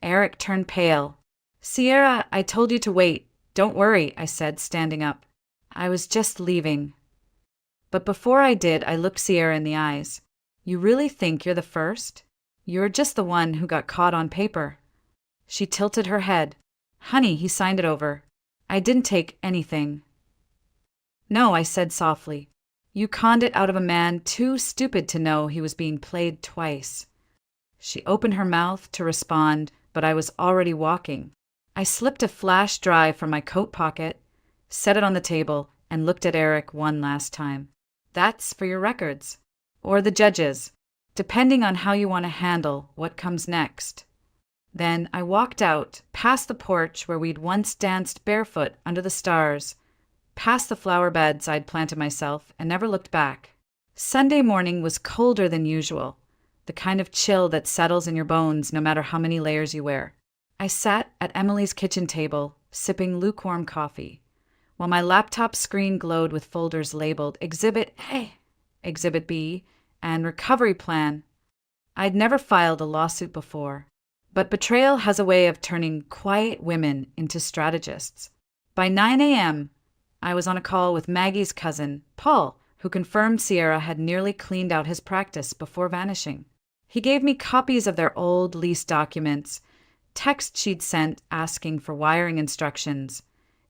Eric turned pale. Sierra, I told you to wait. Don't worry, I said, standing up. I was just leaving. But before I did, I looked Sierra in the eyes. You really think you're the first? You're just the one who got caught on paper. She tilted her head. Honey, he signed it over. I didn't take anything. No, I said softly. You conned it out of a man too stupid to know he was being played twice. She opened her mouth to respond, but I was already walking. I slipped a flash drive from my coat pocket, set it on the table, and looked at Eric one last time. That's for your records. Or the judges, depending on how you want to handle what comes next. Then I walked out, past the porch where we'd once danced barefoot under the stars, past the flower beds I'd planted myself, and never looked back. Sunday morning was colder than usual, the kind of chill that settles in your bones no matter how many layers you wear. I sat at Emily's kitchen table, sipping lukewarm coffee, while my laptop screen glowed with folders labeled Exhibit A, Exhibit B, and Recovery Plan. I'd never filed a lawsuit before, but betrayal has a way of turning quiet women into strategists. By 9 a.m., I was on a call with Maggie's cousin, Paul, who confirmed Sierra had nearly cleaned out his practice before vanishing. He gave me copies of their old lease documents, texts she'd sent asking for wiring instructions,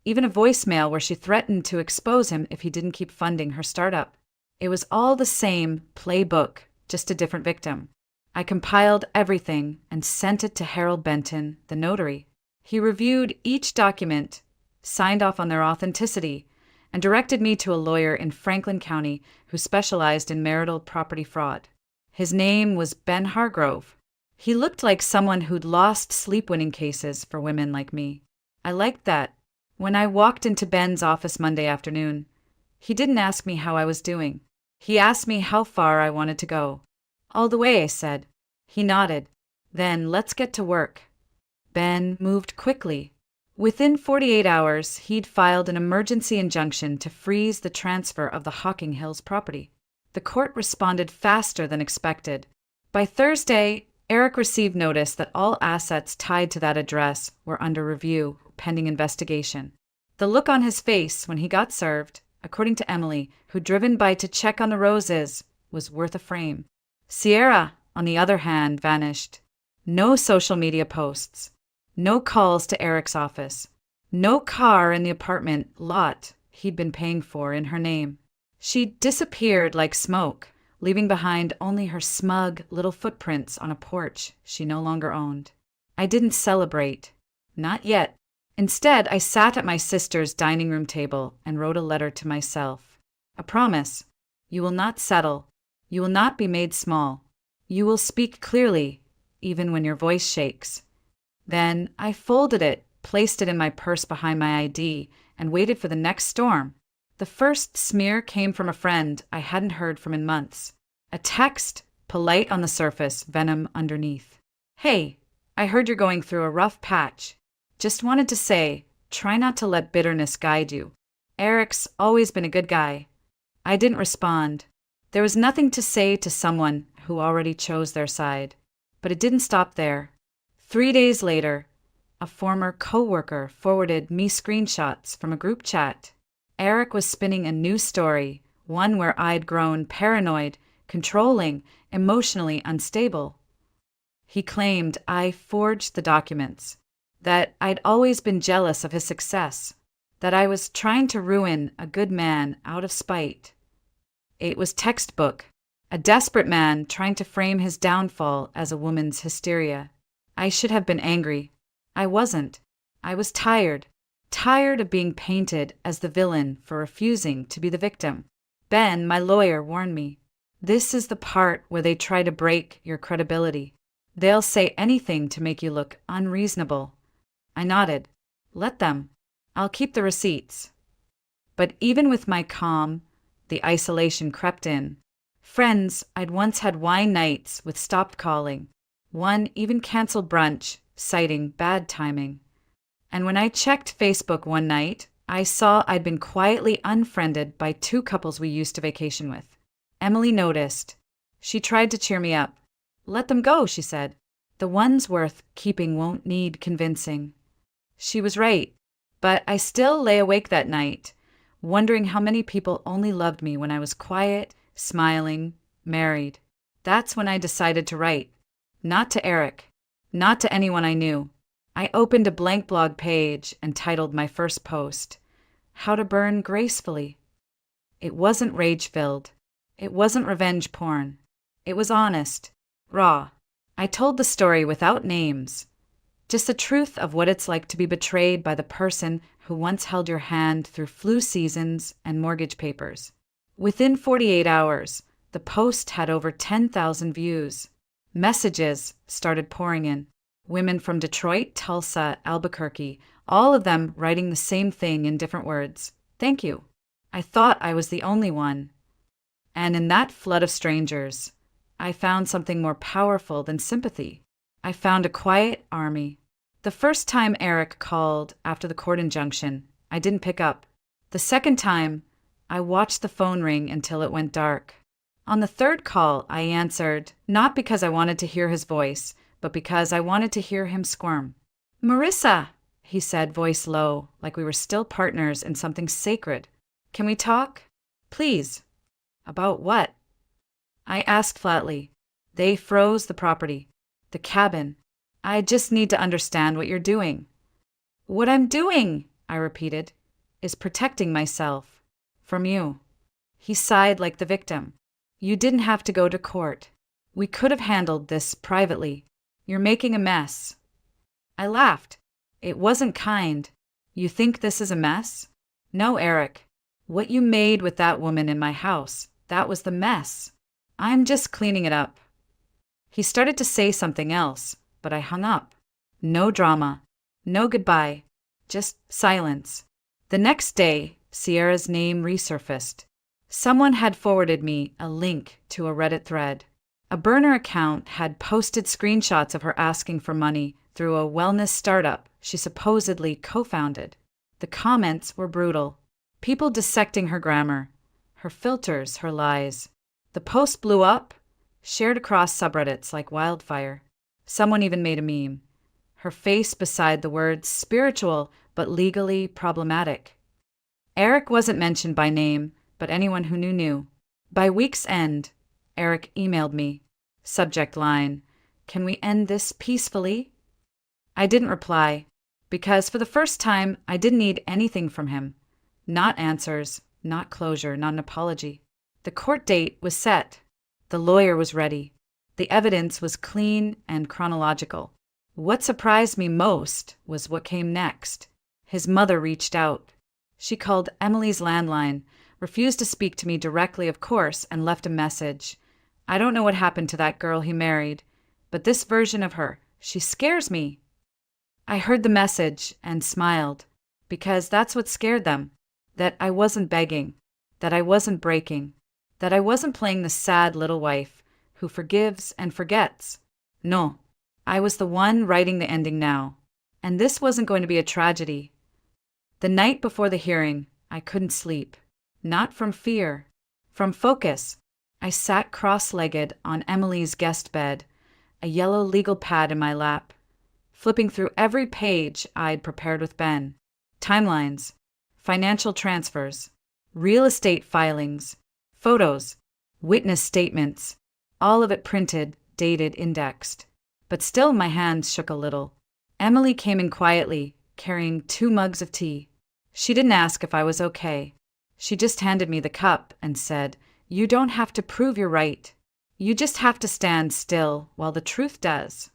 even a voicemail where she threatened to expose him if he didn't keep funding her startup. It was all the same playbook, just a different victim. I compiled everything and sent it to Harold Benton, the notary. He reviewed each document, signed off on their authenticity, and directed me to a lawyer in Franklin County who specialized in marital property fraud. His name was Ben Hargrove. He looked like someone who'd lost sleep-winning cases for women like me. I liked that. When I walked into Ben's office Monday afternoon, he didn't ask me how I was doing. He asked me how far I wanted to go. All the way, I said. He nodded. Then let's get to work. Ben moved quickly. Within 48 hours, he'd filed an emergency injunction to freeze the transfer of the Hocking Hills property. The court responded faster than expected. By Thursday, Eric received notice that all assets tied to that address were under review, pending investigation. The look on his face when he got served, according to Emily, who'd driven by to check on the roses, was worth a frame. Sierra, on the other hand, vanished. No social media posts. No calls to Eric's office. No car in the apartment lot he'd been paying for in her name. She disappeared like smoke, leaving behind only her smug little footprints on a porch she no longer owned. I didn't celebrate. Not yet. Instead, I sat at my sister's dining room table and wrote a letter to myself. A promise. You will not settle. You will not be made small. You will speak clearly, even when your voice shakes. Then I folded it, placed it in my purse behind my ID, and waited for the next storm. The first smear came from a friend I hadn't heard from in months. A text, polite on the surface, venom underneath. Hey, I heard you're going through a rough patch. Just wanted to say, try not to let bitterness guide you. Eric's always been a good guy. I didn't respond. There was nothing to say to someone who already chose their side. But it didn't stop there. 3 days later, a former coworker forwarded me screenshots from a group chat. Eric was spinning a new story, one where I'd grown paranoid, controlling, emotionally unstable. He claimed I forged the documents, that I'd always been jealous of his success, that I was trying to ruin a good man out of spite. It was textbook, a desperate man trying to frame his downfall as a woman's hysteria. I should have been angry. I wasn't. I was tired of being painted as the villain for refusing to be the victim. Ben, my lawyer, warned me. This is the part where they try to break your credibility. They'll say anything to make you look unreasonable. I nodded. Let them. I'll keep the receipts. But even with my calm, the isolation crept in. Friends I'd once had wine nights with stopped calling. One even canceled brunch, citing bad timing. And when I checked Facebook one night, I saw I'd been quietly unfriended by 2 couples we used to vacation with. Emily noticed. She tried to cheer me up. Let them go, she said. The ones worth keeping won't need convincing. She was right, but I still lay awake that night, wondering how many people only loved me when I was quiet, smiling, married. That's when I decided to write. Not to Eric. Not to anyone I knew. I opened a blank blog page and titled my first post, How to Burn Gracefully. It wasn't rage-filled. It wasn't revenge porn. It was honest, raw. I told the story without names. Just the truth of what it's like to be betrayed by the person who once held your hand through flu seasons and mortgage papers. Within 48 hours, the post had over 10,000 views. Messages started pouring in. Women from Detroit, Tulsa, Albuquerque, all of them writing the same thing in different words. Thank you. I thought I was the only one. And in that flood of strangers, I found something more powerful than sympathy. I found a quiet army. The first time Eric called after the court injunction, I didn't pick up. The second time, I watched the phone ring until it went dark. On the third call, I answered, not because I wanted to hear his voice, but because I wanted to hear him squirm. "Marissa," he said, voice low, like we were still partners in something sacred. "Can we talk? Please." "About what?" I asked flatly. "They froze the property. The cabin. I just need to understand what you're doing." "What I'm doing," I repeated, "is protecting myself. From you." He sighed like the victim. "You didn't have to go to court. We could have handled this privately. You're making a mess." I laughed. "It wasn't kind. You think this is a mess?" "No, Eric. What you made with that woman in my house, that was the mess. I'm just cleaning it up." He started to say something else, but I hung up. No drama. No goodbye. Just silence. The next day, Sierra's name resurfaced. Someone had forwarded me a link to a Reddit thread. A burner account had posted screenshots of her asking for money through a wellness startup she supposedly co-founded. The comments were brutal. People dissecting her grammar, her filters, her lies. The post blew up, shared across subreddits like wildfire. Someone even made a meme. Her face beside the words spiritual but legally problematic. Eric wasn't mentioned by name, but anyone who knew. By week's end, Eric emailed me. Subject line, "Can we end this peacefully?" I didn't reply, because for the first time, I didn't need anything from him. Not answers, not closure, not an apology. The court date was set. The lawyer was ready. The evidence was clean and chronological. What surprised me most was what came next. His mother reached out. She called Emily's landline, refused to speak to me directly, of course, and left a message. "I don't know what happened to that girl he married, but this version of her, she scares me." I heard the message and smiled, because that's what scared them. That I wasn't begging, that I wasn't breaking, that I wasn't playing the sad little wife who forgives and forgets. No, I was the one writing the ending now. And this wasn't going to be a tragedy. The night before the hearing, I couldn't sleep. Not from fear, from focus. I sat cross-legged on Emily's guest bed, a yellow legal pad in my lap, flipping through every page I'd prepared with Ben. Timelines, financial transfers, real estate filings, photos, witness statements, all of it printed, dated, indexed. But still my hands shook a little. Emily came in quietly, carrying 2 mugs of tea. She didn't ask if I was okay. She just handed me the cup and said, "You don't have to prove you're right. You just have to stand still while the truth does."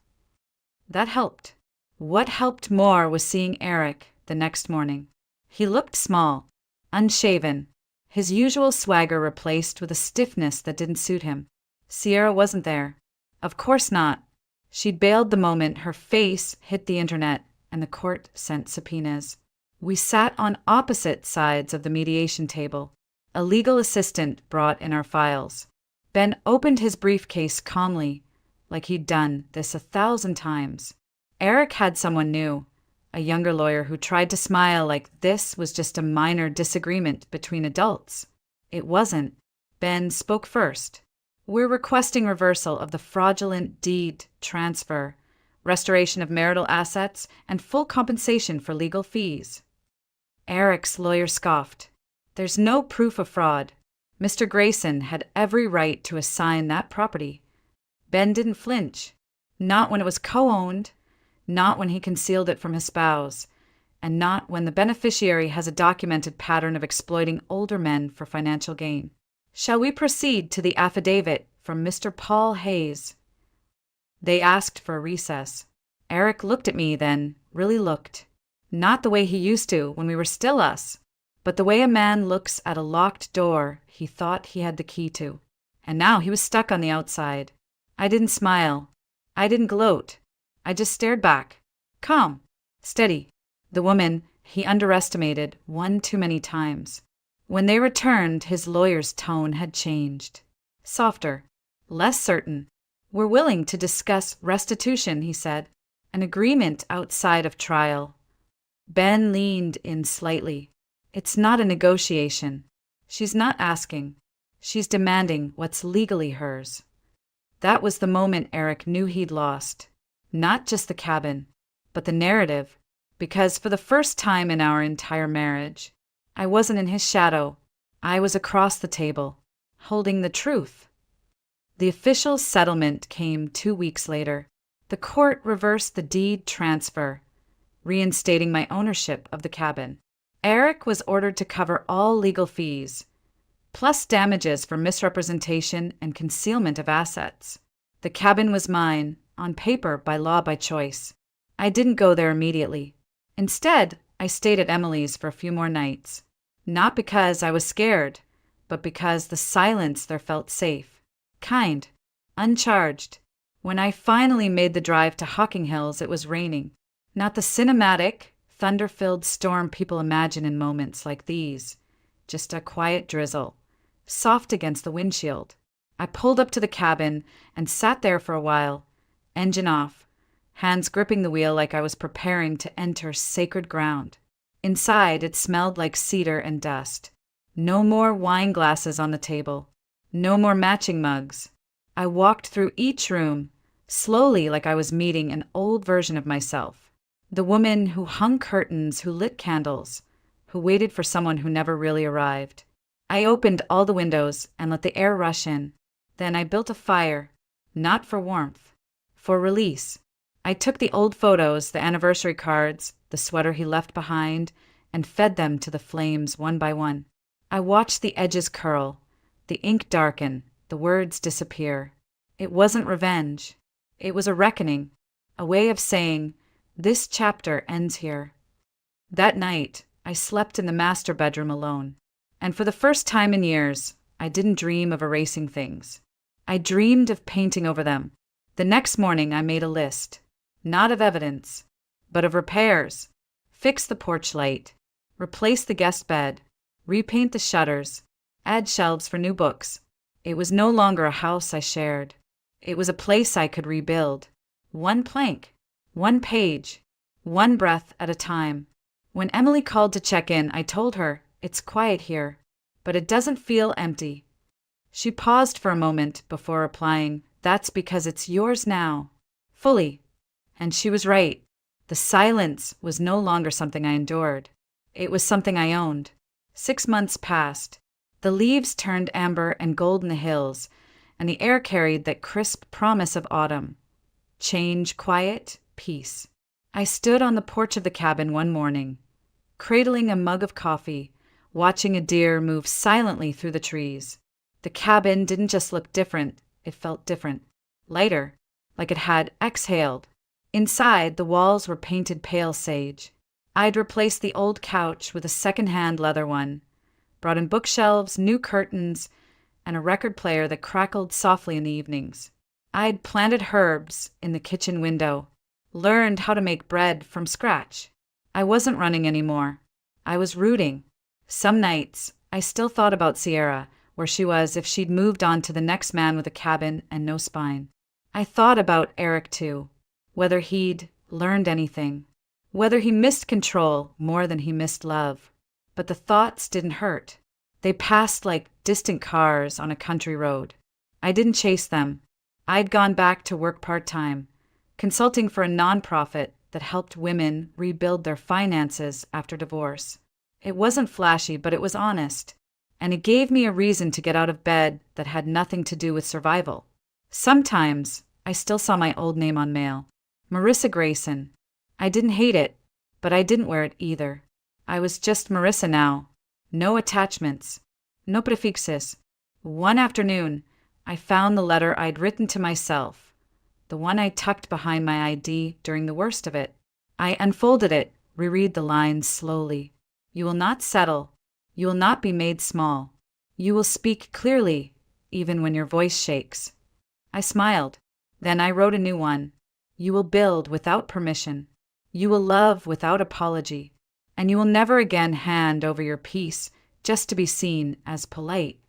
That helped. What helped more was seeing Eric the next morning. He looked small, unshaven, his usual swagger replaced with a stiffness that didn't suit him. Sierra wasn't there. Of course not. She'd bailed the moment her face hit the internet and the court sent subpoenas. We sat on opposite sides of the mediation table. A legal assistant brought in our files. Ben opened his briefcase calmly, like he'd done this 1,000 times. Eric had someone new, a younger lawyer who tried to smile like this was just a minor disagreement between adults. It wasn't. Ben spoke first. "We're requesting reversal of the fraudulent deed transfer, restoration of marital assets, and full compensation for legal fees." Eric's lawyer scoffed. "There's no proof of fraud. Mr. Grayson had every right to assign that property." Ben didn't flinch. Not when it was co-owned, not when he concealed it from his spouse, and not when the beneficiary has a documented pattern of exploiting older men for financial gain. "Shall we proceed to the affidavit from Mr. Paul Hayes?" They asked for a recess. Eric looked at me then, really looked. Not the way he used to when we were still us, but the way a man looks at a locked door he thought he had the key to. And now he was stuck on the outside. I didn't smile. I didn't gloat. I just stared back. Calm. Steady. The woman he underestimated one too many times. When they returned, his lawyer's tone had changed. Softer, less certain. "We're willing to discuss restitution," he said. "An agreement outside of trial." Ben leaned in slightly. "It's not a negotiation. She's not asking. She's demanding what's legally hers." That was the moment Eric knew he'd lost. Not just the cabin, but the narrative. Because for the first time in our entire marriage, I wasn't in his shadow. I was across the table, holding the truth. The official settlement came 2 weeks later. The court reversed the deed transfer, reinstating my ownership of the cabin. Eric was ordered to cover all legal fees, plus damages for misrepresentation and concealment of assets. The cabin was mine, on paper, by law, by choice. I didn't go there immediately. Instead, I stayed at Emily's for a few more nights. Not because I was scared, but because the silence there felt safe, kind, uncharged. When I finally made the drive to Hocking Hills, it was raining. Not the cinematic, thunder-filled storm people imagine in moments like these. Just a quiet drizzle, soft against the windshield. I pulled up to the cabin and sat there for a while, engine off, hands gripping the wheel like I was preparing to enter sacred ground. Inside, it smelled like cedar and dust. No more wine glasses on the table. No more matching mugs. I walked through each room, slowly, like I was meeting an old version of myself. The woman who hung curtains, who lit candles, who waited for someone who never really arrived. I opened all the windows and let the air rush in. Then I built a fire, not for warmth, for release. I took the old photos, the anniversary cards, the sweater he left behind, and fed them to the flames one by one. I watched the edges curl, the ink darken, the words disappear. It wasn't revenge. It was a reckoning, a way of saying, this chapter ends here. That night, I slept in the master bedroom alone. And for the first time in years, I didn't dream of erasing things. I dreamed of painting over them. The next morning, I made a list. Not of evidence, but of repairs. Fix the porch light, replace the guest bed, repaint the shutters, add shelves for new books. It was no longer a house I shared. It was a place I could rebuild. One plank, one page, one breath at a time. When Emily called to check in, I told her, "It's quiet here, but it doesn't feel empty." She paused for a moment before replying, "That's because it's yours now, fully." And she was right. The silence was no longer something I endured. It was something I owned. 6 months passed. The leaves turned amber and gold in the hills, and the air carried that crisp promise of autumn. Change, quiet, peace. I stood on the porch of the cabin one morning, cradling a mug of coffee, watching a deer move silently through the trees. The cabin didn't just look different, it felt different. Lighter, like it had exhaled. Inside, the walls were painted pale sage. I'd replaced the old couch with a second-hand leather one, brought in bookshelves, new curtains, and a record player that crackled softly in the evenings. I'd planted herbs in the kitchen window, learned how to make bread from scratch. I wasn't running anymore. I was rooting. Some nights, I still thought about Sierra, where she was if she'd moved on to the next man with a cabin and no spine. I thought about Eric, too. Whether he'd learned anything, whether he missed control more than he missed love. But the thoughts didn't hurt. They passed like distant cars on a country road. I didn't chase them. I'd gone back to work part-time, consulting for a nonprofit that helped women rebuild their finances after divorce. It wasn't flashy, but it was honest, and it gave me a reason to get out of bed that had nothing to do with survival. Sometimes I still saw my old name on mail. Marissa Grayson. I didn't hate it, but I didn't wear it either. I was just Marissa now. No attachments. No prefixes. One afternoon, I found the letter I'd written to myself, the one I tucked behind my ID during the worst of it. I unfolded it, reread the lines slowly. You will not settle. You will not be made small. You will speak clearly, even when your voice shakes. I smiled. Then I wrote a new one. You will build without permission. You will love without apology. And you will never again hand over your peace just to be seen as polite.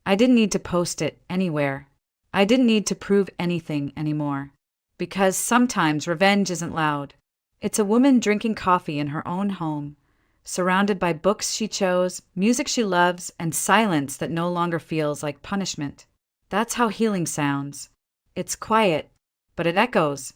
I didn't need to post it anywhere. I didn't need to prove anything anymore. Because sometimes revenge isn't loud. It's a woman drinking coffee in her own home, surrounded by books she chose, music she loves, and silence that no longer feels like punishment. That's how healing sounds. It's quiet, but it echoes.